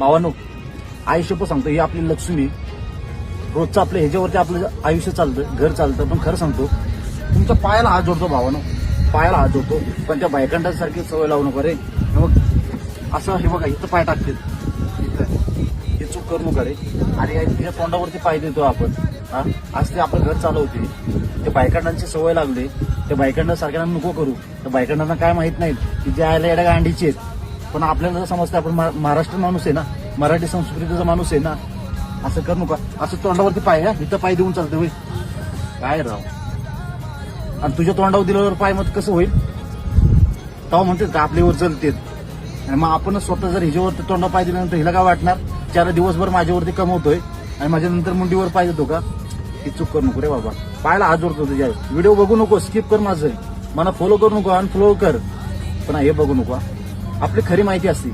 भावानो, आयुष्यप सांगतो, ही आपली लक्ष्मी, रोजचं आपलं ह्याच्यावरती आपलं आयुष्य चालतं, घर चालतं. पण खरं सांगतो, तुमच्या पायाला हात जोडतो भावानो, पायाला हात जोडतो. पण त्या बायकांडासारखी सवय लावू नको रे. मग असं हे बघा, इथं पाय टाकते, इथं हे चूक करू नका रे. आणि तिच्या तोंडावरती पाय देतो आपण. आज ते आपलं घर चालवते, ते बायकांडांची सवय लागली. त्या बायकांना सारख्यांना नको करू. त्या बायकांना काय माहित नाही की जे आयला एड्या गांडीचे आहेत. पण आपल्याला समजतं आपण महाराष्ट्र माणूस आहे ना, मराठी संस्कृतीचा माणूस आहे ना. असं करू नका. असं तोंडावरती पाय, इथं पाय देऊन चालतं होय काय राव. आणि तुझ्या तोंडावर दिल्यावर पाय मग कसं होईल. तेव्हा म्हणते का आपल्यावर चलतेत. आणि मग आपण स्वतः जर हिच्यावरती तोंडा पाय दिल्यानंतर हिला काय वाटणार, त्याला दिवसभर माझ्यावरती कमवतोय आणि माझ्यानंतर मुंडीवर पाय देतो का. ही चूक करू नको रे बाबा. पायाला हात जोडतो तुझ्या. व्हिडिओ बघू नको, स्किप कर माझं. मला फॉलो करू नको, अनफॉलो कर, पण हे बघू नको. आपली खरी माहिती असते.